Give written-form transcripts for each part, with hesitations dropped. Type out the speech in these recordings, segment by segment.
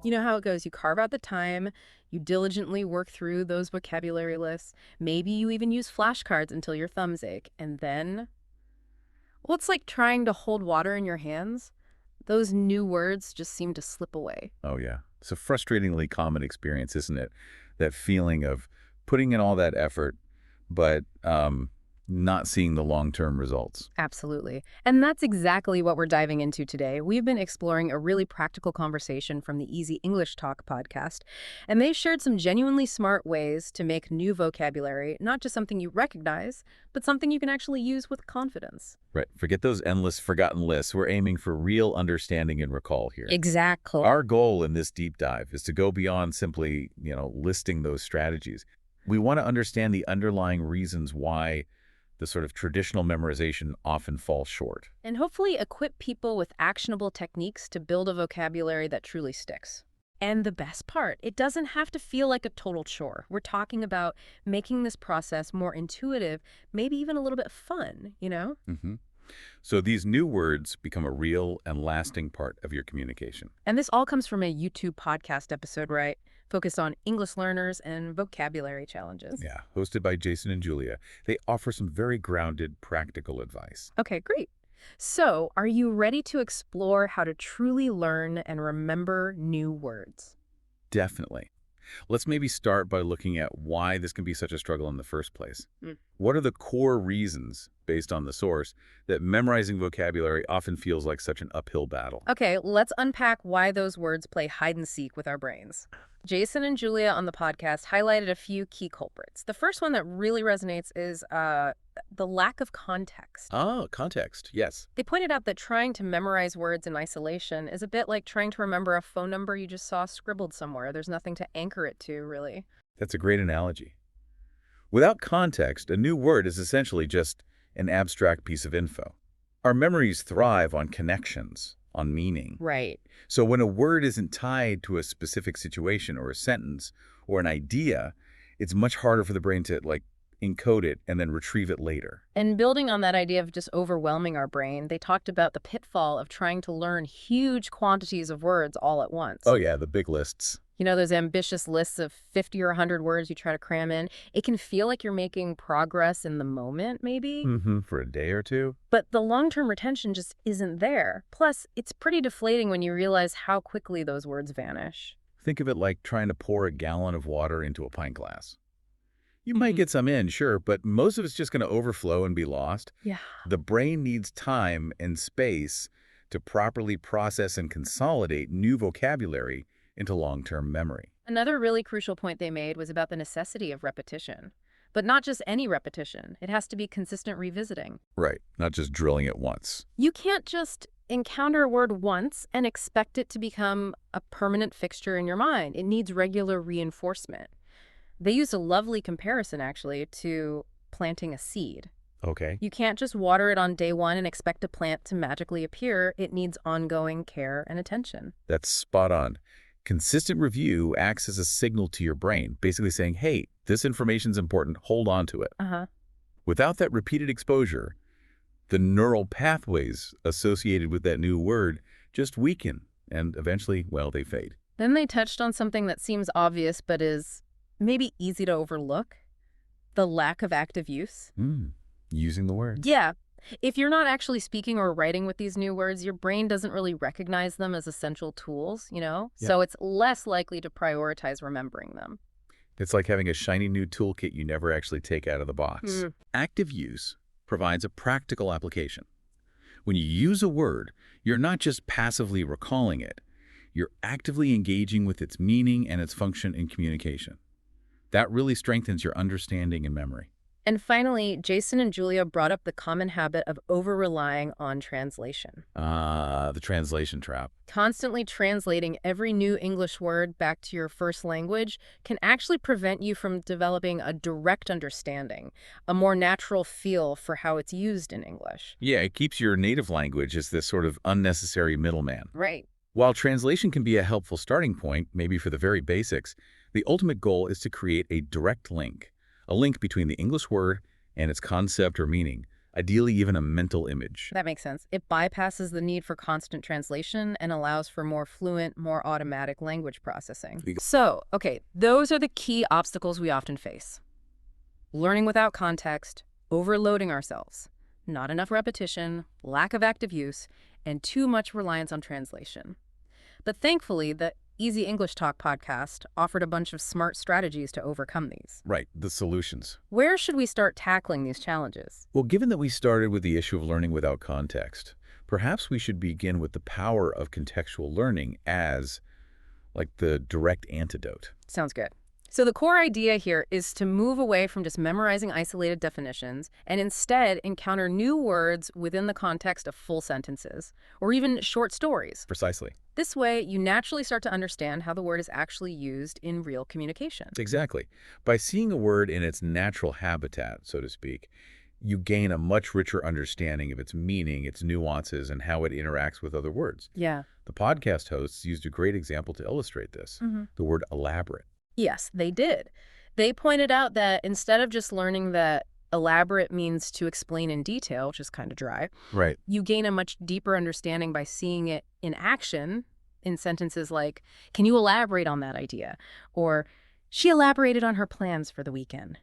You know how it goes. You carve out the time, you diligently work through those vocabulary lists. Maybe you even use flashcards until your thumbs ache. And then, well, it's like trying to hold water in your hands. Those new words just seem to slip away. Oh, yeah. It's a frustratingly common experience, isn't it? That feeling of putting in all that effort, but not seeing the long-term results. Absolutely. And that's exactly what we're diving into today. We've been exploring a really practical conversation from the Easy English Talk podcast, and they've shared some genuinely smart ways to make new vocabulary not just something you recognize, but something you can actually use with confidence. Right. Forget those endless forgotten lists. We're aiming for real understanding and recall here. Exactly. Our goal in this deep dive is to go beyond simply, listing those strategies. We want to understand the underlying reasons why the sort of traditional memorization often falls short. And hopefully equip people with actionable techniques to build a vocabulary that truly sticks. And the best part, it doesn't have to feel like a total chore. We're talking about making this process more intuitive, maybe even a little bit fun, you know? hmm So these new words become a real and lasting part of your communication. And this all comes from a YouTube podcast episode, right? Focused on English learners and vocabulary challenges. Yeah, hosted by Jason and Julia. They offer some very grounded, practical advice. Okay, great. So, are you ready to explore how to truly learn and remember new words? Definitely. Let's maybe start by looking at why this can be such a struggle in the first place. Mm. What are the core reasons, based on the source, that memorizing vocabulary often feels like such an uphill battle? Okay, let's unpack why those words play hide and seek with our brains. Jason and Julia on the podcast highlighted a few key culprits. The first one that really resonates is the lack of context. Ah, context, yes. They pointed out that trying to memorize words in isolation is a bit like trying to remember a phone number you just saw scribbled somewhere. There's nothing to anchor it to, really. That's a great analogy. Without context, a new word is essentially just an abstract piece of info. Our memories thrive on connections, on meaning. Right. So when a word isn't tied to a specific situation or a sentence or an idea, it's much harder for the brain to, encode it and then retrieve it later. And building on that idea of just overwhelming our brain, they talked about the pitfall of trying to learn huge quantities of words all at once. Oh, yeah, the big lists. You know, those ambitious lists of 50 or 100 words you try to cram in. It can feel like you're making progress in the moment, maybe. For a day or two. But the long-term retention just isn't there. Plus, it's pretty deflating when you realize how quickly those words vanish. Think of it like trying to pour a gallon of water into a pint glass. You might get some in, sure, but most of it's just going to overflow and be lost. Yeah. The brain needs time and space to properly process and consolidate new vocabulary into long-term memory. Another really crucial point they made was about the necessity of repetition. But not just any repetition. It has to be consistent revisiting. Right, not just drilling it once. You can't just encounter a word once and expect it to become a permanent fixture in your mind. It needs regular reinforcement. They used a lovely comparison, actually, to planting a seed. Okay. You can't just water it on day one and expect a plant to magically appear. It needs ongoing care and attention. That's spot on. Consistent review acts as a signal to your brain, basically saying, hey, this information's important, hold on to it. Without that repeated exposure, the neural pathways associated with that new word just weaken, and eventually, well, they fade. Then they touched on something that seems obvious but is maybe easy to overlook, the lack of active use. Using the word. Yeah. If you're not actually speaking or writing with these new words, your brain doesn't really recognize them as essential tools, you know? Yeah. So it's less likely to prioritize remembering them. It's like having a shiny new toolkit you never actually take out of the box. Active use provides a practical application. When you use a word, you're not just passively recalling it, you're actively engaging with its meaning and its function in communication. That really strengthens your understanding and memory. And finally, Jason and Julia brought up the common habit of over-relying on translation. The translation trap. Constantly translating every new English word back to your first language can actually prevent you from developing a direct understanding, a more natural feel for how it's used in English. Yeah, it keeps your native language as this sort of unnecessary middleman. Right. While translation can be a helpful starting point, maybe for the very basics, the ultimate goal is to create a direct link, a link between the English word and its concept or meaning, ideally even a mental image. That makes sense. It bypasses the need for constant translation and allows for more fluent, more automatic language processing. So, okay, those are the key obstacles we often face. Learning without context, overloading ourselves, not enough repetition, lack of active use, and too much reliance on translation. But thankfully, the Easy English Talk podcast offered a bunch of smart strategies to overcome these. Right, the solutions. Where should we start tackling these challenges? Well, given that we started with the issue of learning without context, perhaps we should begin with the power of contextual learning as, like, the direct antidote. Sounds good. So the core idea here is to move away from just memorizing isolated definitions and instead encounter new words within the context of full sentences or even short stories. Precisely. This way, you naturally start to understand how the word is actually used in real communication. Exactly. By seeing a word in its natural habitat, so to speak, you gain a much richer understanding of its meaning, its nuances, and how it interacts with other words. Yeah. The podcast hosts used a great example to illustrate this, the word elaborate. Yes, they did. They pointed out that instead of just learning that elaborate means to explain in detail, which is kind of dry, Right. you gain a much deeper understanding by seeing it in action in sentences like, "Can you elaborate on that idea?" Or, "She elaborated on her plans for the weekend."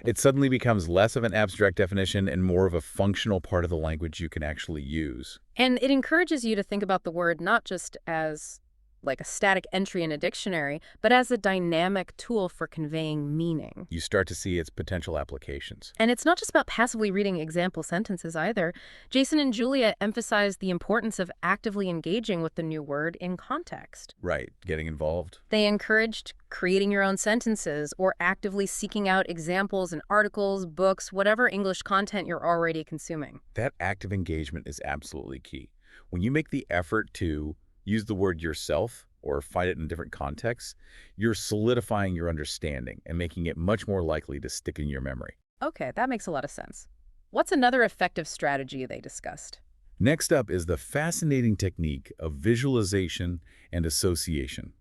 It suddenly becomes less of an abstract definition and more of a functional part of the language you can actually use. And it encourages you to think about the word not just as like a static entry in a dictionary, but as a dynamic tool for conveying meaning. You start to see its potential applications. And it's not just about passively reading example sentences either. Jason and Julia emphasized the importance of actively engaging with the new word in context. Right. Getting involved. They encouraged creating your own sentences or actively seeking out examples in articles, books, whatever English content you're already consuming. That active engagement is absolutely key. When you make the effort to use the word yourself or find it in different contexts, you're solidifying your understanding and making it much more likely to stick in your memory. Okay, that makes a lot of sense. What's another effective strategy they discussed? Next up is the fascinating technique of visualization and association.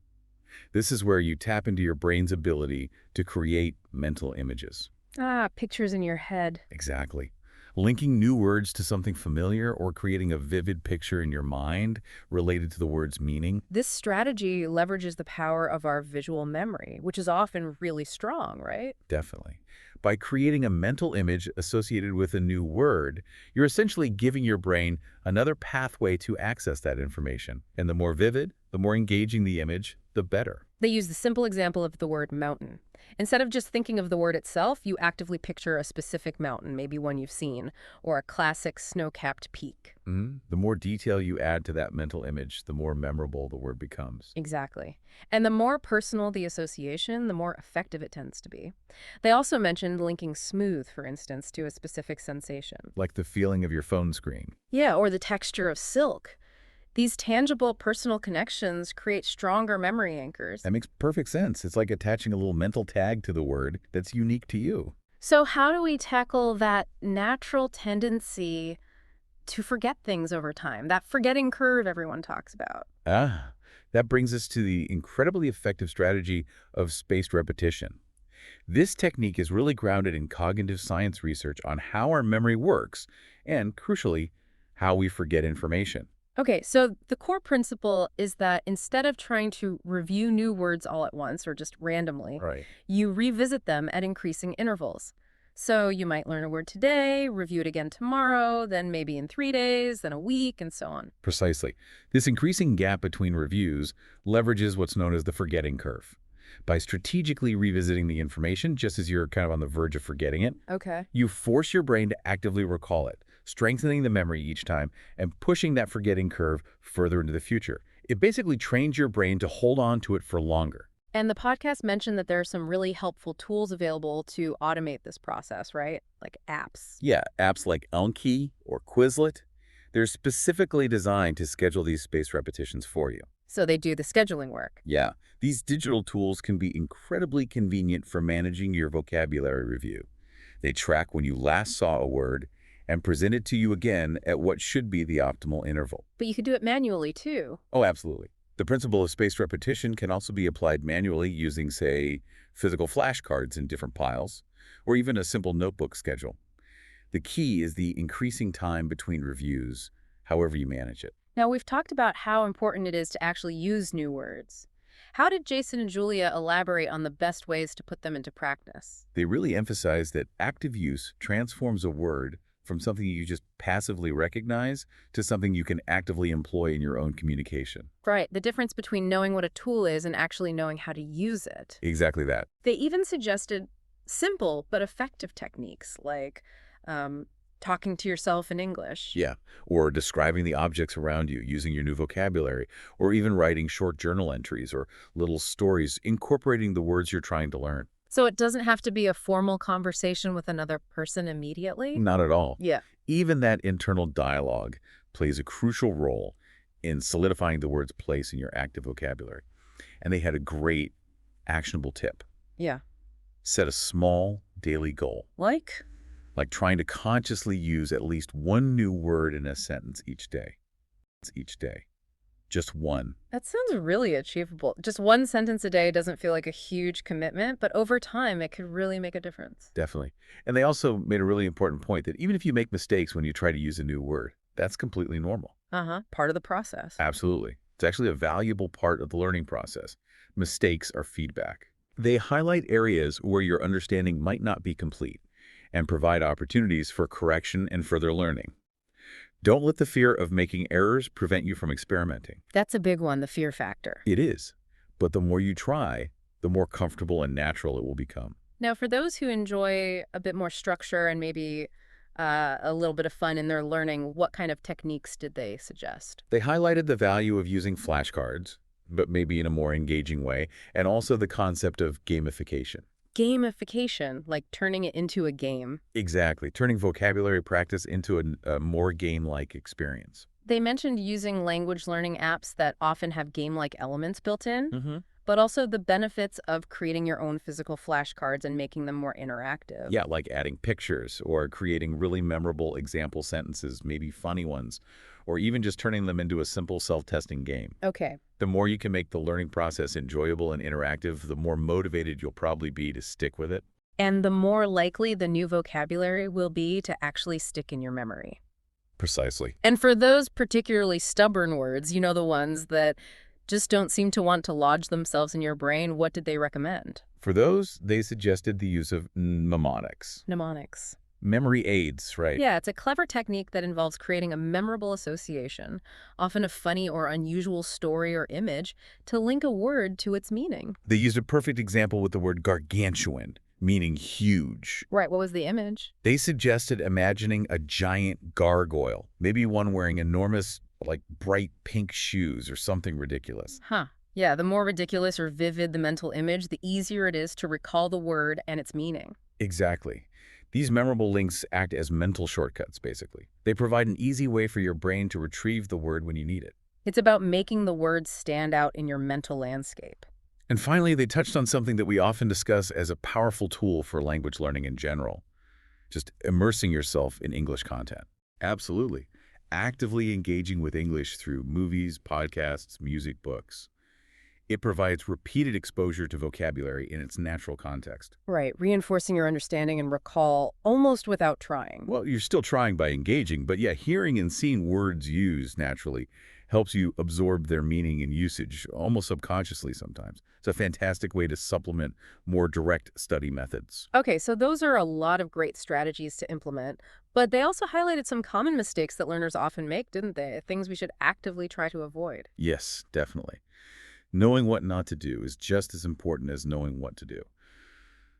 This is where you tap into your brain's ability to create mental images. Ah, pictures in your head. Exactly. Linking new words to something familiar or creating a vivid picture in your mind related to the word's meaning. This strategy leverages the power of our visual memory, which is often really strong, right? Definitely. By creating a mental image associated with a new word, you're essentially giving your brain another pathway to access that information. And the more vivid, the more engaging the image, the better. They use the simple example of the word mountain. Instead of just thinking of the word itself, you actively picture a specific mountain, maybe one you've seen, or a classic snow-capped peak. The more detail you add to that mental image, the more memorable the word becomes. Exactly. And the more personal the association, the more effective it tends to be. They also mentioned linking smooth, for instance, to a specific sensation. Like the feeling of your phone screen. Yeah, or the texture of silk. These tangible personal connections create stronger memory anchors. That makes perfect sense. It's like attaching a little mental tag to the word that's unique to you. So how do we tackle that natural tendency to forget things over time, that forgetting curve everyone talks about? That brings us to the incredibly effective strategy of spaced repetition. This technique is really grounded in cognitive science research on how our memory works and, crucially, how we forget information. Okay, so the core principle is that instead of trying to review new words all at once or just randomly, Right. you revisit them at increasing intervals. So you might learn a word today, review it again tomorrow, then maybe in 3 days, then a week, and so on. Precisely. This increasing gap between reviews leverages what's known as the forgetting curve. By strategically revisiting the information just as you're kind of on the verge of forgetting it, Okay. you force your brain to actively recall it, strengthening the memory each time and pushing that forgetting curve further into the future. It basically trains your brain to hold on to it for longer. And the podcast mentioned that there are some really helpful tools available to automate this process, right? Like apps. Yeah, apps like Anki or Quizlet, they're specifically designed to schedule these spaced repetitions for you. So they do the scheduling work. Yeah, these digital tools can be incredibly convenient for managing your vocabulary review. They track when you last saw a word and present it to you again at what should be the optimal interval. But you could do it manually, too. Oh, absolutely. The principle of spaced repetition can also be applied manually using, say, physical flashcards in different piles, or even a simple notebook schedule. The key is the increasing time between reviews, however you manage it. Now, we've talked about how important it is to actually use new words. How did Jason and Julia elaborate on the best ways to put them into practice? They really emphasize that active use transforms a word from something you just passively recognize to something you can actively employ in your own communication. Right, the difference between knowing what a tool is and actually knowing how to use it. Exactly that. They even suggested simple but effective techniques like talking to yourself in English. Yeah, or describing the objects around you using your new vocabulary, or even writing short journal entries or little stories incorporating the words you're trying to learn. So it doesn't have to be a formal conversation with another person immediately? Not at all. Yeah. Even that internal dialogue plays a crucial role in solidifying the word's place in your active vocabulary. And they had a great actionable tip. Yeah. Set a small daily goal, Like? like trying to consciously use at least one new word in a sentence each day. Each day. Just one. That sounds really achievable. Just one sentence a day doesn't feel like a huge commitment, but over time it could really make a difference. Definitely. And they also made a really important point that even if you make mistakes when you try to use a new word, that's completely normal. Part of the process. Absolutely. It's actually a valuable part of the learning process. Mistakes are feedback. They highlight areas where your understanding might not be complete and provide opportunities for correction and further learning. Don't let the fear of making errors prevent you from experimenting. That's a big one, the fear factor. It is. But the more you try, the more comfortable and natural it will become. Now, for those who enjoy a bit more structure and maybe a little bit of fun in their learning, what kind of techniques did they suggest? They highlighted the value of using flashcards, but maybe in a more engaging way, and also the concept of gamification. Gamification, like turning it into a game. Exactly, turning vocabulary practice into a more game-like experience. They mentioned using language learning apps that often have game-like elements built in, Mm-hmm. but also the benefits of creating your own physical flashcards and making them more interactive. Yeah, like adding pictures or creating really memorable example sentences, maybe funny ones, or even just turning them into a simple self-testing game. Okay. The more you can make the learning process enjoyable and interactive, the more motivated you'll probably be to stick with it. And the more likely the new vocabulary will be to actually stick in your memory. Precisely. And for those particularly stubborn words, you know, the ones that just don't seem to want to lodge themselves in your brain, what did they recommend? For those, they suggested the use of mnemonics. Mnemonics. Memory aids, right? Yeah, it's a clever technique that involves creating a memorable association, often a funny or unusual story or image, to link a word to its meaning. They used a perfect example with the word gargantuan, meaning huge. Right, what was the image? They suggested imagining a giant gargoyle, maybe one wearing enormous, like bright pink shoes or something ridiculous. Huh. Yeah, the more ridiculous or vivid the mental image, the easier it is to recall the word and its meaning. Exactly. These memorable links act as mental shortcuts, basically. They provide an easy way for your brain to retrieve the word when you need it. It's about making the words stand out in your mental landscape. And finally, they touched on something that we often discuss as a powerful tool for language learning in general. Just immersing yourself in English content. Absolutely. Actively engaging with English through movies, podcasts, music, books. It provides repeated exposure to vocabulary in its natural context. Right, reinforcing your understanding and recall almost without trying. Well, you're still trying by engaging, but yeah, hearing and seeing words used naturally helps you absorb their meaning and usage, almost subconsciously sometimes. It's a fantastic way to supplement more direct study methods. Okay, so those are a lot of great strategies to implement, but they also highlighted some common mistakes that learners often make, didn't they? Things we should actively try to avoid. Yes, definitely. Knowing what not to do is just as important as knowing what to do.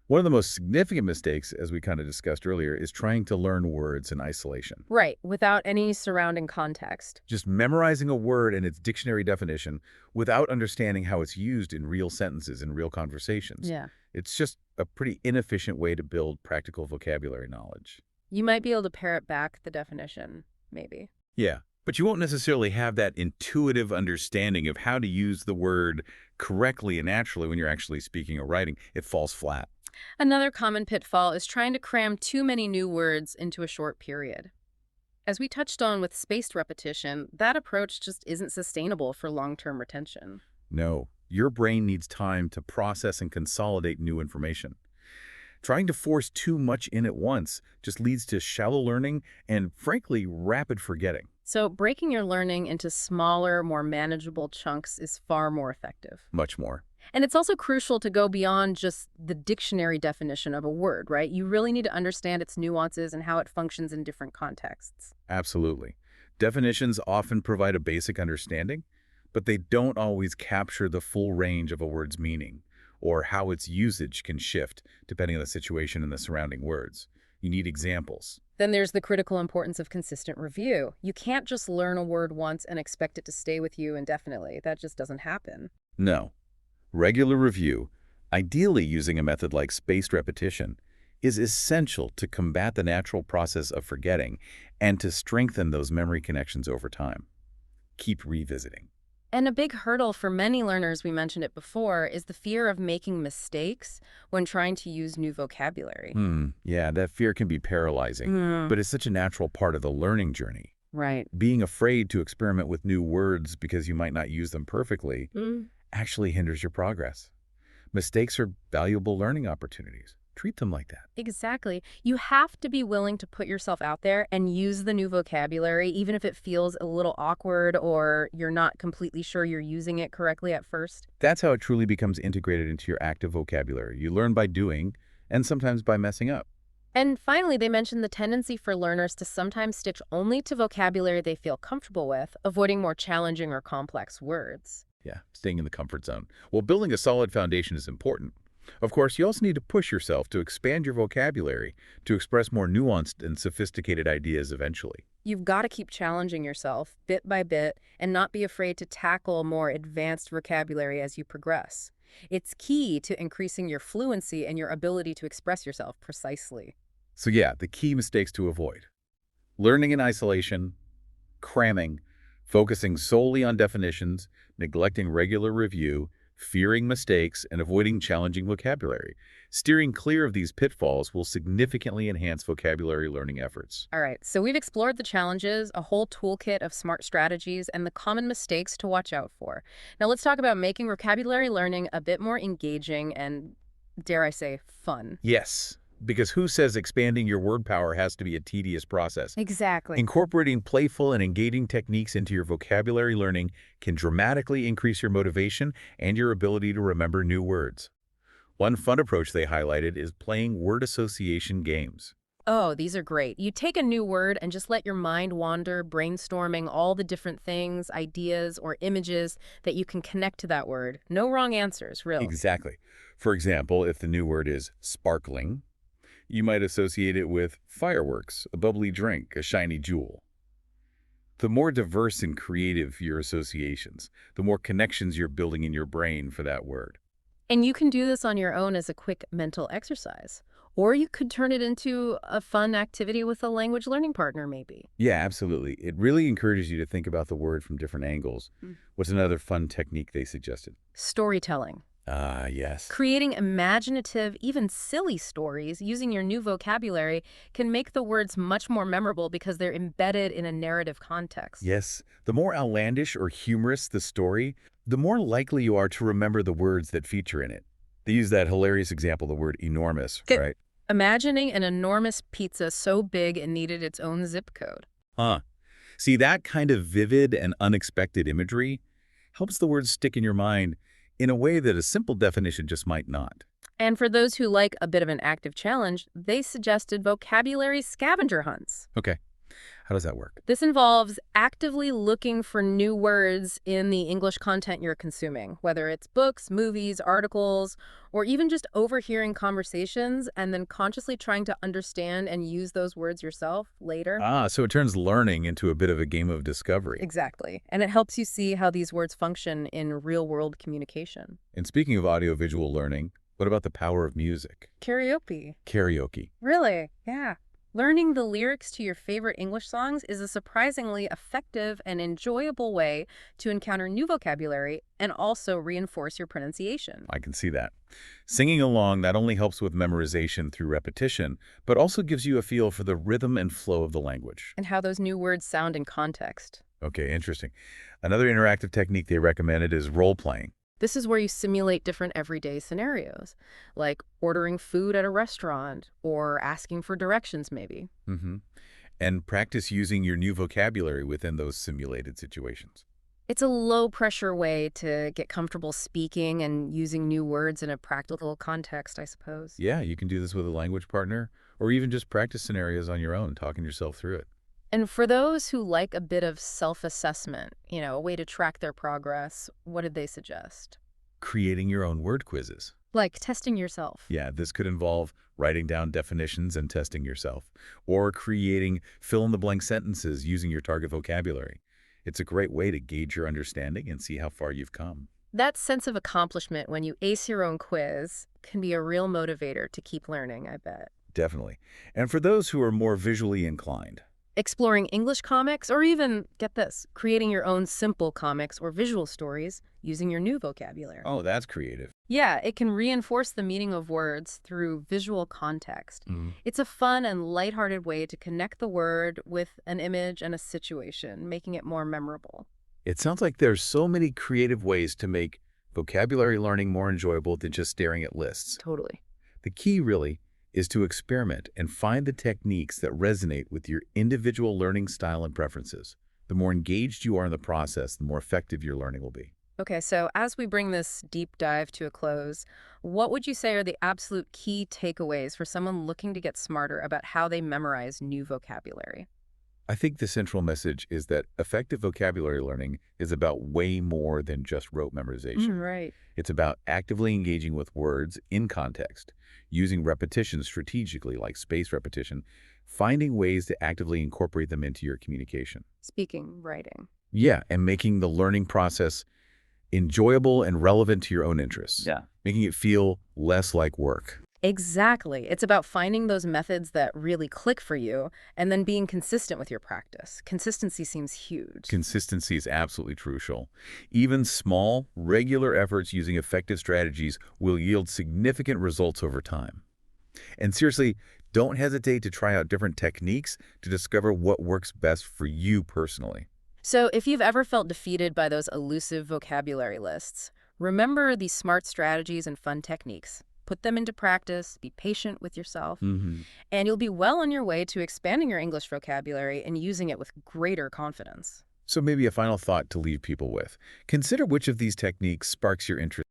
One of the most significant mistakes, as we kind of discussed earlier, is trying to learn words in isolation. Right, without any surrounding context. Just memorizing a word and its dictionary definition without understanding how it's used in real sentences and real conversations. Yeah. It's just a pretty inefficient way to build practical vocabulary knowledge. You might be able to parrot back the definition, maybe. Yeah, but you won't necessarily have that intuitive understanding of how to use the word correctly and naturally when you're actually speaking or writing. It falls flat. Another common pitfall is trying to cram too many new words into a short period. As we touched on with spaced repetition, that approach just isn't sustainable for long-term retention. No, your brain needs time to process and consolidate new information. Trying to force too much in at once just leads to shallow learning and, frankly, rapid forgetting. So breaking your learning into smaller, more manageable chunks is far more effective. Much more. And it's also crucial to go beyond just the dictionary definition of a word, right? You really need to understand its nuances and how it functions in different contexts. Absolutely. Definitions often provide a basic understanding, but they don't always capture the full range of a word's meaning or how its usage can shift depending on the situation and the surrounding words. You need examples. Then there's the critical importance of consistent review. You can't just learn a word once and expect it to stay with you indefinitely. That just doesn't happen. No. Regular review, ideally using a method like spaced repetition, is essential to combat the natural process of forgetting and to strengthen those memory connections over time. Keep revisiting. And a big hurdle for many learners, we mentioned it before, is the fear of making mistakes when trying to use new vocabulary. Yeah, that fear can be paralyzing, but it's such a natural part of the learning journey. Right. Being afraid to experiment with new words because you might not use them perfectly actually hinders your progress. Mistakes are valuable learning opportunities. Treat them like that. Exactly. You have to be willing to put yourself out there and use the new vocabulary, even if it feels a little awkward or you're not completely sure you're using it correctly at first. That's how it truly becomes integrated into your active vocabulary. You learn by doing, and sometimes by messing up. And finally, they mentioned the tendency for learners to sometimes stick only to vocabulary they feel comfortable with, avoiding more challenging or complex words. Yeah, staying in the comfort zone. Well, building a solid foundation is important. Of course, you also need to push yourself to expand your vocabulary to express more nuanced and sophisticated ideas eventually. You've got to keep challenging yourself bit by bit and not be afraid to tackle more advanced vocabulary as you progress. It's key to increasing your fluency and your ability to express yourself precisely. So yeah, the key mistakes to avoid. Learning in isolation, cramming, focusing solely on definitions, neglecting regular review, fearing mistakes, and avoiding challenging vocabulary. Steering clear of these pitfalls will significantly enhance vocabulary learning efforts. All right, so we've explored the challenges, a whole toolkit of smart strategies, and the common mistakes to watch out for. Now let's talk about making vocabulary learning a bit more engaging and, dare I say, fun. Yes, because who says expanding your word power has to be a tedious process? Exactly. Incorporating playful and engaging techniques into your vocabulary learning can dramatically increase your motivation and your ability to remember new words. One fun approach they highlighted is playing word association games. Oh, these are great. You take a new word and just let your mind wander, brainstorming all the different things, ideas, or images that you can connect to that word. No wrong answers, really. Exactly. For example, if the new word is sparkling, you might associate it with fireworks, a bubbly drink, a shiny jewel. The more diverse and creative your associations, the more connections you're building in your brain for that word. And you can do this on your own as a quick mental exercise. Or you could turn it into a fun activity with a language learning partner, maybe. Yeah, absolutely. It really encourages you to think about the word from different angles. What's another fun technique they suggested? Storytelling. Ah, yes. Creating imaginative, even silly stories using your new vocabulary can make the words much more memorable because they're embedded in a narrative context. Yes. The more outlandish or humorous the story, the more likely you are to remember the words that feature in it. They use that hilarious example, the word enormous, right? Imagining an enormous pizza so big it needed its own zip code. See, that kind of vivid and unexpected imagery helps the words stick in your mind in a way that a simple definition just might not. And for those who like a bit of an active challenge, they suggested vocabulary scavenger hunts. Okay. How does that work? This involves actively looking for new words in the English content you're consuming, whether it's books, movies, articles, or even just overhearing conversations and then consciously trying to understand and use those words yourself later. So it turns learning into a bit of a game of discovery. Exactly. And it helps you see how these words function in real-world communication. And speaking of audiovisual learning, what about the power of music? Karaoke. Karaoke. Really? Yeah. Learning the lyrics to your favorite English songs is a surprisingly effective and enjoyable way to encounter new vocabulary and also reinforce your pronunciation. I can see that. Singing along not only helps with memorization through repetition, but also gives you a feel for the rhythm and flow of the language. And how those new words sound in context. Okay, interesting. Another interactive technique they recommended is role-playing. This is where you simulate different everyday scenarios, like ordering food at a restaurant or asking for directions, maybe. Mm-hmm. And practice using your new vocabulary within those simulated situations. It's a low-pressure way to get comfortable speaking and using new words in a practical context, I suppose. Yeah, you can do this with a language partner, or even just practice scenarios on your own, talking yourself through it. And for those who like a bit of self-assessment, a way to track their progress, what did they suggest? Creating your own word quizzes. Like testing yourself. Yeah, this could involve writing down definitions and testing yourself, or creating fill-in-the-blank sentences using your target vocabulary. It's a great way to gauge your understanding and see how far you've come. That sense of accomplishment when you ace your own quiz can be a real motivator to keep learning, I bet. Definitely. And for those who are more visually inclined, Exploring English comics, or even, get this, creating your own simple comics or visual stories using your new vocabulary. oh, that's creative. Yeah, it can reinforce the meaning of words through visual context. Mm. It's a fun and lighthearted way to connect the word with an image and a situation, making it more memorable. It sounds like there's so many creative ways to make vocabulary learning more enjoyable than just staring at lists. Totally. The key, really, is to experiment and find the techniques that resonate with your individual learning style and preferences. The more engaged you are in the process, the more effective your learning will be. Okay, so as we bring this deep dive to a close, what would you say are the absolute key takeaways for someone looking to get smarter about how they memorize new vocabulary? I think the central message is that effective vocabulary learning is about way more than just rote memorization. Right. It's about actively engaging with words in context, using repetition strategically, like spaced repetition, finding ways to actively incorporate them into your communication. Speaking, writing. Yeah, and making the learning process enjoyable and relevant to your own interests. Yeah. Making it feel less like work. Exactly. It's about finding those methods that really click for you and then being consistent with your practice. Consistency seems huge. Consistency is absolutely crucial. Even small, regular efforts using effective strategies will yield significant results over time. And seriously, don't hesitate to try out different techniques to discover what works best for you personally. So if you've ever felt defeated by those elusive vocabulary lists, remember these smart strategies and fun techniques. Put them into practice, be patient with yourself, Mm-hmm. and you'll be well on your way to expanding your English vocabulary and using it with greater confidence. So maybe a final thought to leave people with. Consider which of these techniques sparks your interest.